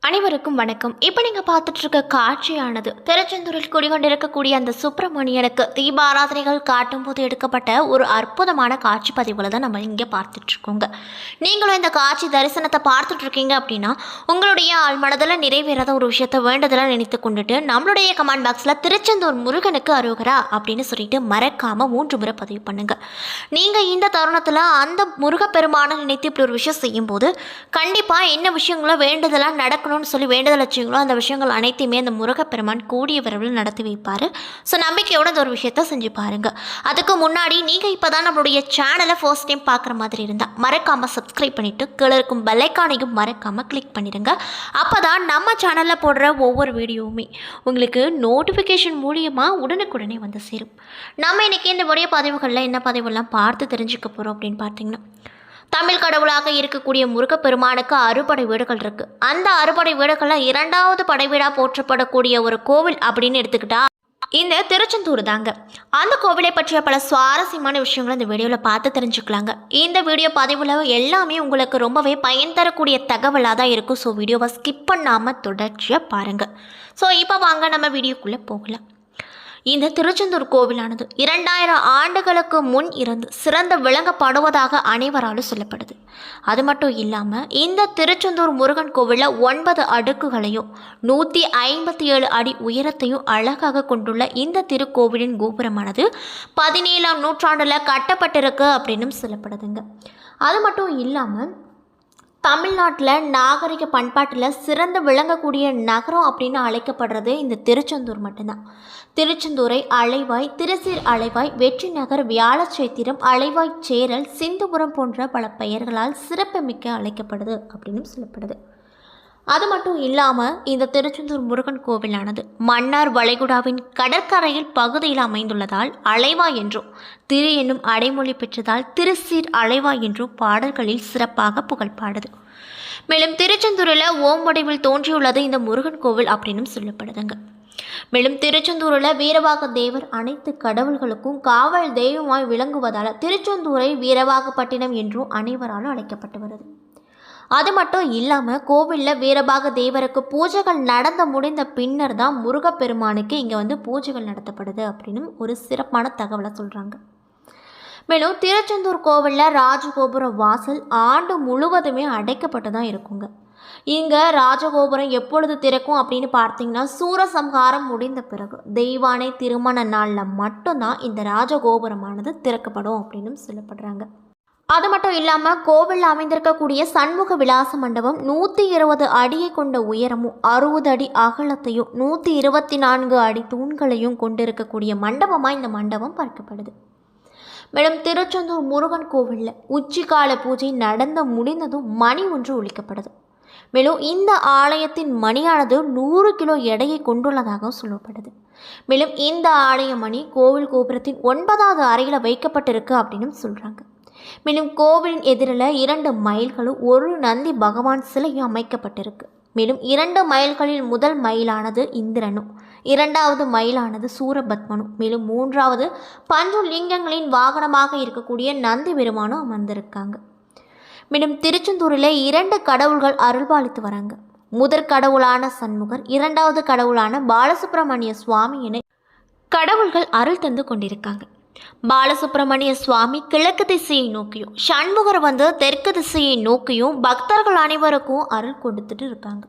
அனைவருக்கும் வணக்கம். இப்போ நீங்கள் பார்த்துட்டு இருக்க காட்சியானது திருச்செந்தூரில் குடிகொண்டிருக்கக்கூடிய அந்த சுப்பிரமணியனுக்கு தீபாராதனைகள் காட்டும் போது எடுக்கப்பட்ட ஒரு அற்புதமான காட்சி பதிவுகளை தான் நம்ம இங்கே பார்த்துட்ருக்கோங்க. நீங்களும் இந்த காட்சி தரிசனத்தை பார்த்துட்டு இருக்கீங்க அப்படின்னா உங்களுடைய ஆழ்மனதில் நிறைவேறாத ஒரு விஷயத்தை வேண்டதெல்லாம் நினைத்து கொண்டுட்டு நம்மளுடைய கமெண்ட் பாக்ஸில் திருச்செந்தூர் முருகனுக்கு அருகரா அப்படின்னு சொல்லிட்டு மறக்காமல் 3 முறை பதிவு பண்ணுங்கள். நீங்கள் இந்த தருணத்தில் அந்த முருகப்பெருமானை நினைத்து இப்படி ஒரு விஷயம் செய்யும்போது கண்டிப்பாக என்ன விஷயங்களோ வேண்டதெல்லாம் நடக்கணும் சொல்லி வேண்டுதல் வச்சிங்களோ அந்த விஷயங்கள் அனைத்தையுமே அந்த முருகப்பெருமான் கூடிய விரைவில் நடத்தி வைப்பார். ஸோ நம்பிக்கையோட இந்த ஒரு விஷயத்த செஞ்சு பாருங்கள். அதுக்கு முன்னாடி நீங்கள் இப்போ தான் நம்மளுடைய சேனலை ஃபர்ஸ்ட் டைம் பார்க்குற மாதிரி இருந்தால் மறக்காமல் சப்ஸ்கிரைப் பண்ணிவிட்டு கீழே இருக்கும் பெல்லைக்கானையும் மறக்காமல் கிளிக் பண்ணிடுங்க. அப்போ தான் நம்ம சேனலில் போடுற ஒவ்வொரு வீடியோவுமே உங்களுக்கு நோட்டிஃபிகேஷன் மூலியமாக உடனுக்குடனே வந்து சேரும். நம்ம இன்றைக்கி இந்த வீடியோ பதிவுகளில் என்ன பதிவுலாம் பார்த்து தெரிஞ்சுக்க போகிறோம் அப்படின்னு பார்த்தீங்கன்னா, தமிழ் கடவுளாக இருக்கக்கூடிய முருகப்பெருமானுக்கு அறுபடை வீடுகள் இருக்குது. அந்த அறுபடை வீடுகளில் 2வது படைவீடாக போற்றப்படக்கூடிய ஒரு கோவில் அப்படின்னு எடுத்துக்கிட்டா இந்த திருச்செந்தூர் தாங்க. அந்த கோவிலை பற்றிய பல சுவாரஸ்யமான விஷயங்களை இந்த வீடியோவில் பார்த்து தெரிஞ்சுக்கலாங்க. இந்த வீடியோ பதிவில் எல்லாமே உங்களுக்கு ரொம்பவே பயன் தரக்கூடிய தகவலாக தான் இருக்கும். ஸோ வீடியோவை ஸ்கிப் பண்ணாமல் தொடர்ச்சியாக பாருங்கள். ஸோ இப்போ வாங்க நம்ம வீடியோக்குள்ளே போகலாம். இந்த திருச்செந்தூர் கோவிலானது 2000 ஆண்டுகளுக்கு முன் இருந்து சிறந்த விளங்கப்படுவதாக அனைவராலும் சொல்லப்படுது. அது மட்டும் இல்லாமல் இந்த திருச்செந்தூர் முருகன் கோவிலில் 9 அடுக்குகளையும் 157 அடி உயரத்தையும் அழகாக கொண்டுள்ள இந்த திருக்கோவிலின் கோபுரமானது 17ஆம் நூற்றாண்டில் கட்டப்பட்டிருக்கு அப்படின்னு சொல்லப்படுதுங்க. அது மட்டும் இல்லாமல் தமிழ்நாட்டில் நாகரிக பண்பாட்டில் சிறந்து விளங்கக்கூடிய நகரம் அப்படின்னு அழைக்கப்படுறது இந்த திருச்செந்தூர் மட்டும்தான். திருச்செந்தூரை அலைவாய், திருசீர் அலைவாய், வெற்றி நகர், வியாழச்சேத்திரம், அலைவாய் சேரல், சிந்துபுரம் போன்ற பல பெயர்களால் சிறப்புமிக்க அழைக்கப்படுது அப்படின்னு சொல்லப்படுது. அது மட்டும் இல்லாமல் இந்த திருச்செந்தூர் முருகன் கோவிலானது மன்னார் வளைகுடாவின் கடற்கரையில் பகுதியில் அமைந்துள்ளதால் அலைவா என்றும், திரு என்னும் அடைமொழி பெற்றதால் திருசீர் அலைவா என்றும் பாடல்களில் சிறப்பாக புகழ்பாடுது. மேலும் திருச்செந்தூரில் ஓம் வடிவில் தோன்றியுள்ளது இந்த முருகன் கோவில் அப்படின்னு சொல்லப்படுதுங்க. மேலும் திருச்செந்தூரில் வீரவாக தேவர் அனைத்து கடவுள்களுக்கும் காவல் தெய்வமாய் விளங்குவதால் திருச்செந்தூரை வீரவாகப்பட்டினம் என்றும் அனைவராலும் அழைக்கப்பட்டு வருது. அது மட்டும் இல்லாமல் கோவிலில் வீரபாக தேவருக்கு பூஜைகள் நடந்து முடிந்த பின்னர் தான் முருகப்பெருமானுக்கு இங்கே பூஜைகள் நடத்தப்படுது அப்படின்னு ஒரு சிறப்பான தகவலை சொல்கிறாங்க. மேலும் திருச்செந்தூர் கோவிலில் ராஜகோபுர வாசல் ஆண்டு முழுவதுமே அடைக்கப்பட்டு தான் இருக்குங்க. இங்கே ராஜகோபுரம் எப்பொழுது திறக்கும் அப்படின்னு பார்த்தீங்கன்னா சூரசம்ஹாரம் முடிந்த பிறகு தெய்வானை திருமண நாளில் மட்டும்தான் இந்த ராஜகோபுரமானது திறக்கப்படும் அப்படின்னு சொல்லப்படுறாங்க. அது மட்டும் இல்லாமல் கோவிலில் அமைந்திருக்கக்கூடிய சண்முக விலாச மண்டபம் 120 அடியை கொண்ட உயரமும் 60 அடி அகலத்தையும் 124 அடி தூண்களையும் கொண்டிருக்கக்கூடிய மண்டபமாக இந்த மண்டபம் பார்க்கப்படுது. மேலும் திருச்செந்தூர் முருகன் கோவிலில் உச்சிக்கால பூஜை நடந்து முடிந்ததும் மணி ஒன்று ஒலிக்கப்படுது. மேலும் இந்த ஆலயத்தின் மணியானது 100 கிலோ எடையை கொண்டுள்ளதாக சொல்லப்படுது. மேலும் இந்த ஆலய மணி கோவில் கோபுரத்தின் 9வது அறையில் வைக்கப்பட்டிருக்கு அப்படின்னு சொல்கிறாங்க. மேலும் கோவிலின் எதிரில் 2 மயில்களும் 1 நந்தி பகவான் சிலையும் அமைக்கப்பட்டிருக்கு. மேலும் 2 மயில்களில் முதல் மயிலானது இந்திரனும், 2வது மயிலானது சூரபத்மனும், மேலும் 3வது பஞ்சலிங்கங்களின் வாகனமாக இருக்கக்கூடிய நந்தி பெருமானும் அமர்ந்திருக்காங்க. மேலும் திருச்செந்தூரில் 2 கடவுள்கள் அருள்பாலித்து வராங்க. முதற் கடவுளான சண்முகர், 2வது கடவுளான பாலசுப்பிரமணிய சுவாமி என கடவுள்கள் அருள் தந்து கொண்டிருக்காங்க. பாலசுப்பிரமணிய சுவாமி கிழக்கு திசையை நோக்கியும், சண்முகர் தெற்கு திசையை நோக்கியும் பக்தர்கள் அனைவருக்கும் அருள் கொடுத்துட்டு இருக்காங்க.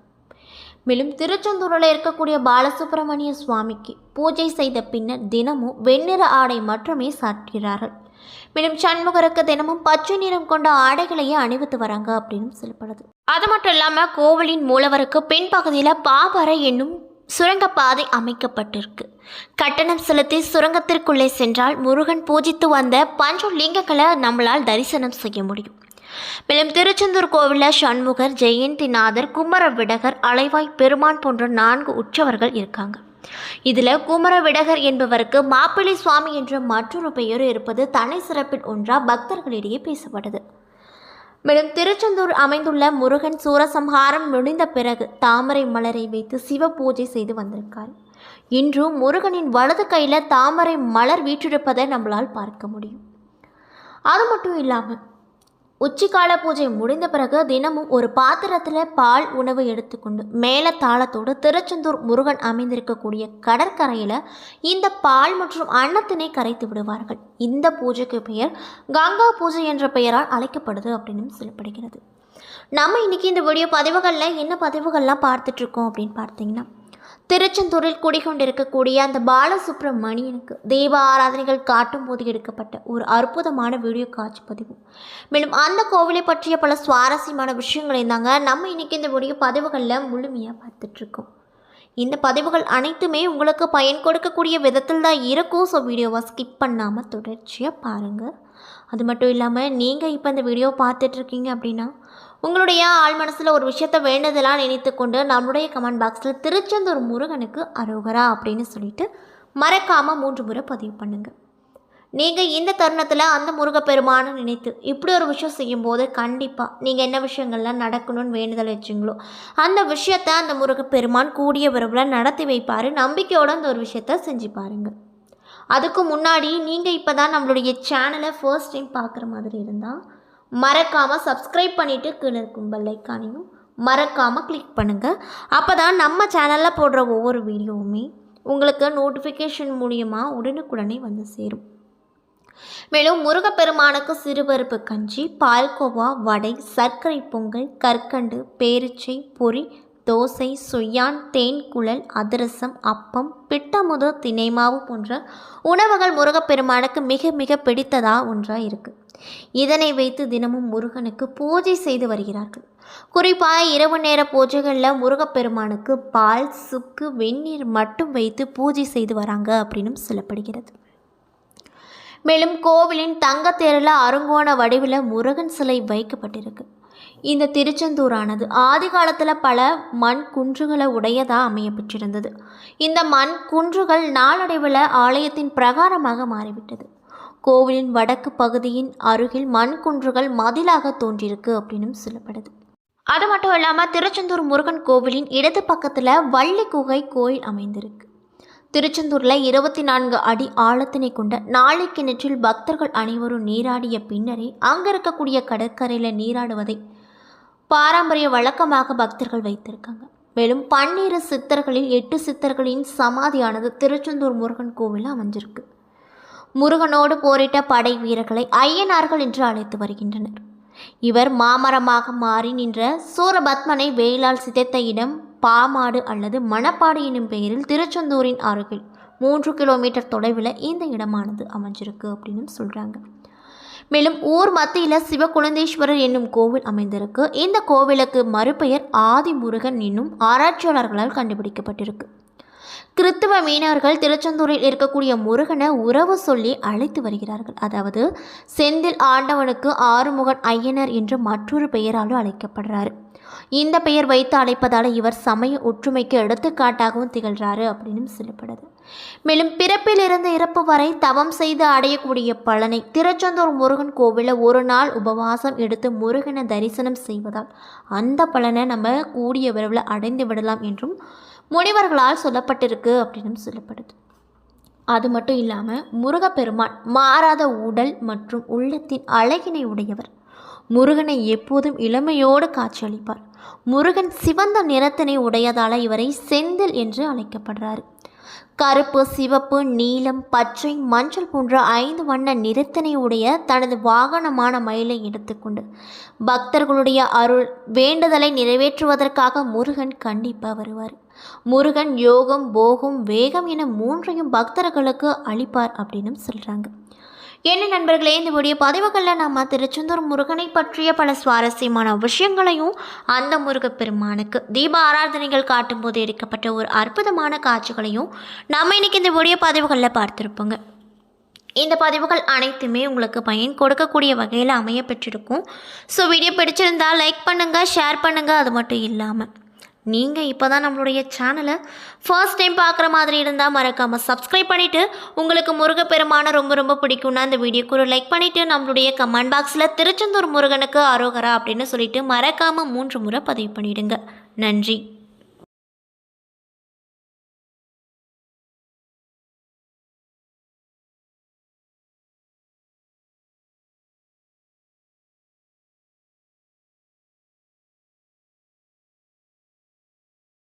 மேலும் திருச்செந்தூரில் இருக்கக்கூடிய பாலசுப்பிரமணிய சுவாமிக்கு பூஜை செய்த பின்னர் தினமும் வெண்ணிற ஆடை மட்டுமே சாற்றுகிறார்கள். மேலும் சண்முகருக்கு தினமும் பச்சை நிறம் கொண்ட ஆடைகளையே அணிவித்து வராங்க அப்படின்னு சொல்லப்படுது. அது மட்டும் இல்லாமல் கோவிலின் மூலவருக்கு பின்பகுதியில் பாபரை என்னும் சுரங்கப்பாதை அமைக்கப்பட்டிருக்கு. கட்டணம் செலுத்தி சுரங்கத்திற்குள்ளே சென்றால் முருகன் பூஜித்து வந்த பஞ்சலிங்கங்களை நம்மளால் தரிசனம் செய்ய முடியும். மேலும் திருச்செந்தூர் கோவிலில் சண்முகர், ஜெயந்திநாதர், குமர விடகர், அலைவாய் பெருமான் போன்ற 4 உற்சவர்கள் இருக்காங்க. இதில் குமர விடகர் என்பவருக்கு மாப்பிள்ளை சுவாமி என்ற மற்றொரு பெயர் இருப்பது தனி சிறப்பில் ஒன்றாக பக்தர்களிடையே பேசப்படுது. மேலும் திருச்செந்தூர் அமைந்துள்ள முருகன் சூரசம்ஹாரம் முடிந்த பிறகு தாமரை மலரை வைத்து சிவ பூஜை செய்து வந்திருக்கார். இன்றும் முருகனின் வலது கையில் தாமரை மலர் வீற்றிருப்பதை நம்மளால் பார்க்க முடியும். அது மட்டும் இல்லாமல் உச்சிக்கால பூஜை முடிந்த பிறகு தினமும் ஒரு பாத்திரத்தில் பால் உணவு எடுத்துக்கொண்டு மேல தாளத்தோடு திருச்செந்தூர் முருகன் அமைந்திருக்கக்கூடிய கடற்கரையில் இந்த பால் மற்றும் அன்னத்தினை கரைத்து விடுவார்கள். இந்த பூஜைக்கு பெயர் கங்கா பூஜை என்ற பெயரால் அழைக்கப்படுது அப்படின்னு சொல்லப்படுகிறது. நம்ம இன்னைக்கு இந்த வீடியோ பதிவுகளில் என்ன பதிவுகள்லாம் பார்த்துட்ருக்கோம் அப்படின்னு பார்த்தீங்கன்னா, திருச்செந்தூரில் குடிகொண்டிருக்கக்கூடிய அந்த பாலசுப்ரமணியனுக்கு தெய்வ ஆராதனைகள் காட்டும் போது எடுக்கப்பட்ட ஒரு அற்புதமான வீடியோ காட்சி பதிவு. மேலும் அந்த கோவிலை பற்றிய பல சுவாரஸ்யமான விஷயங்களையும் தாங்க நம்ம இன்னைக்கு இந்த வீடியோ பதிவுகளில் முழுமையாக பார்த்துட்ருக்கோம். இந்த பதிவுகள் அனைத்துமே உங்களுக்கு பயன் கொடுக்கக்கூடிய விதத்தில் தான் இருக்கும். ஸோ வீடியோவை ஸ்கிப் பண்ணாமல் தொடர்ச்சியாக பாருங்கள். அது மட்டும் இல்லாமல் நீங்கள் இப்போ இந்த வீடியோ பார்த்துட்ருக்கீங்க அப்படின்னா உங்களுடைய ஆள் மனசில் ஒரு விஷயத்தை வேண்டதெல்லாம் நினைத்து கொண்டு நம்மளுடைய கமெண்ட் பாக்ஸில் திருச்செந்தூர் முருகனுக்கு அரோகரா அப்படின்னு சொல்லிட்டு மறக்காமல் 3 முறை பதிவு பண்ணுங்கள். நீங்கள் இந்த தருணத்தில் அந்த முருகப்பெருமானை நினைத்து இப்படி ஒரு விஷயம் செய்யும்போது கண்டிப்பாக நீங்கள் என்ன விஷயங்கள்லாம் நடக்கணும்னு வேண்டுதல் வச்சிங்களோ அந்த விஷயத்தை அந்த முருகப்பெருமான் கூடிய விரைவில் நடத்தி வைப்பார். நம்பிக்கையோடு அந்த ஒரு விஷயத்தை செஞ்சு பாருங்கள். அதுக்கு முன்னாடி நீங்கள் இப்போ தான் நம்மளுடைய சேனலை ஃபர்ஸ்ட் டைம் பார்க்குற மாதிரி இருந்தால் மறக்காமல் சப்ஸ்கிரைப் பண்ணிவிட்டு கீழே இருக்கும் பெல் ஐக்கானையும் மறக்காமல் கிளிக் பண்ணுங்கள். அப்போ தான் நம்ம சேனலில் போடுற ஒவ்வொரு வீடியோவுமே உங்களுக்கு நோட்டிஃபிகேஷன் மூலியமாக உடனுக்குடனே வந்து சேரும். மேலும் முருகப்பெருமானுக்கு சிறுபருப்பு கஞ்சி, பால்கோவா, வடை, சர்க்கரை பொங்கல், கற்கண்டு, பேரிச்சை, பொரி, தோசை, சுயான், தேன் குழல், அதிரசம், அப்பம், பிட்டமுது, தினைமாவு போன்ற உணவுகள் முருகப்பெருமானுக்கு மிக மிக பிடித்ததாக ஒன்றாக இருக்குது. இதனை வைத்து தினமும் முருகனுக்கு பூஜை செய்து வருகிறார்கள். குறிப்பாக இரவு நேர பூஜைகளில் முருகப்பெருமானுக்கு பால், சுக்கு, வெந்நீர் மட்டும் வைத்து பூஜை செய்து வராங்க அப்படின்னு சொல்லப்படுகிறது. மேலும் கோவிலின் தங்கத்தேரில் அருங்கோண வடிவில் முருகன் சிலை வைக்கப்பட்டிருக்கு. இந்த திருச்செந்தூரானது ஆதி காலத்தில் பல மண் குன்றுகளை உடையதாக அமைய பெற்றிருந்தது. இந்த மண் குன்றுகள் நாளடைவில் ஆலயத்தின் பிரகாரமாக மாறிவிட்டது. கோவிலின் வடக்கு பகுதியின் அருகில் மண் குன்றுகள் மதிலாக தோன்றியிருக்கு அப்படின்னு சொல்லப்படுது. அது மட்டும் இல்லாமல் திருச்செந்தூர் முருகன் கோவிலின் இடது பக்கத்தில் வள்ளி குகை கோயில் அமைந்திருக்கு. திருச்செந்தூரில் 24 அடி ஆழத்தினை கொண்ட நாளை கிணற்றில் பக்தர்கள் அனைவரும் நீராடிய பின்னரே அங்கே இருக்கக்கூடிய கடற்கரையில் நீராடுவதை பாரம்பரிய வழக்கமாக பக்தர்கள் வைத்திருக்காங்க. மேலும் 12 சித்தர்களில் 8 சித்தர்களின் சமாதியானது திருச்செந்தூர் முருகன் கோவிலில் அமைஞ்சிருக்கு. முருகனோடு போரிட்ட படை வீரர்களை ஐயனார்கள் என்று அழைத்து வருகின்றனர். இவர் மாமரமாக மாறி நின்ற சூரபத்மனை வேளால் சிதைத்த இடம் பாமாடு அல்லது மணப்பாடு எனும் பெயரில் திருச்செந்தூரின் அருகில் 3 கிலோமீட்டர் தொலைவில் இந்த இடமானது அமைஞ்சிருக்கு அப்படின்னு சொல்கிறாங்க. மேலும் ஊர் மத்தியில் சிவகுழந்தேஸ்வரர் என்னும் கோவில் அமைந்திருக்கு. இந்த கோவிலுக்கு மறுபெயர் ஆதிமுருகன் என்னும் ஆராய்ச்சியாளர்களால் கண்டுபிடிக்கப்பட்டிருக்கு. கிறித்துவ மீனவர்கள் திருச்செந்தூரில் இருக்கக்கூடிய முருகனை உறவு சொல்லி அழைத்து வருகிறார்கள். அதாவது செந்தில் ஆண்டவனுக்கு ஆறுமுகன் ஐயனர் என்று மற்றொரு பெயராலும் அழைக்கப்படுறாரு. இந்த பெயர் வைத்து அழைப்பதால் இவர் சமய ஒற்றுமைக்கு எடுத்துக்காட்டாகவும் திகழ்கிறாரு அப்படின்னு சொல்லப்படுது. மேலும் பிறப்பிலிருந்து இறப்பு வரை தவம் செய்து அடையக்கூடிய பலனை திருச்செந்தூர் முருகன் கோவிலில் ஒரு நாள் உபவாசம் எடுத்து முருகனை தரிசனம் செய்வதால் அந்த பலனை நம்ம கூடிய விரைவில் அடைந்து விடலாம் என்றும் முனிவர்களால் சொல்லப்பட்டிருக்கு அப்படின்னு சொல்லப்படுது. அது மட்டும் இல்லாமல் முருகப்பெருமான் மாறாத உடல் மற்றும் உள்ளத்தின் அழகினை உடையவர். முருகனை எப்போதும் இளமையோடு காட்சியளிப்பார். முருகன் சிவந்த நிறத்தினை உடையதால் இவரை செந்தில் என்று அழைக்கப்படுறார். கருப்பு, சிவப்பு, நீலம், பச்சை, மஞ்சள் போன்ற 5 வண்ண நிறத்தினை உடைய தனது வாகனமான மயிலை எடுத்துக்கொண்டு பக்தர்களுடைய அருள் வேண்டுதலை நிறைவேற்றுவதற்காக முருகன் கண்டிப்பாக வருவார். முருகன் யோகம், போகம், வேகம் என 3ஐயும் பக்தர்களுக்கு அளிப்பார் அப்படின்னு சொல்கிறாங்க. என்ன நண்பர்களே, இந்த வீடியோ பதிவுகளில் நம்ம திருச்செந்தூர் முருகனை பற்றிய பல சுவாரஸ்யமான விஷயங்களையும் அந்த முருகப்பெருமானுக்கு தீப ஆராதனைகள் காட்டும்போது எடுக்கப்பட்ட ஒரு அற்புதமான காட்சிகளையும் நம்ம இன்றைக்கி இந்த வீடியோ பதிவுகளில் பார்த்துருப்போங்க. இந்த பதிவுகள் அனைத்துமே உங்களுக்கு பயன் கொடுக்கக்கூடிய வகையில் அமைய பெற்றிருக்கும். ஸோ வீடியோ பிடிச்சிருந்தால் லைக் பண்ணுங்கள், ஷேர் பண்ணுங்கள். அது மட்டும் இல்லாமல் நீங்கள் இப்போ தான் நம்மளுடைய சேனலை ஃபர்ஸ்ட் டைம் பார்க்குற மாதிரி இருந்தால் மறக்காமல் சப்ஸ்கிரைப் பண்ணிவிட்டு உங்களுக்கு முருகப்பெருமானை ரொம்ப ரொம்ப பிடிக்கும்னா அந்த வீடியோக்கு ஒரு லைக் பண்ணிவிட்டு நம்மளுடைய கமெண்ட் பாக்ஸில் திருச்செந்தூர் முருகனுக்கு அரோகரா அப்படின்னு சொல்லிட்டு மறக்காமல் 3 முறை பதிவு பண்ணிவிடுங்க. நன்றி.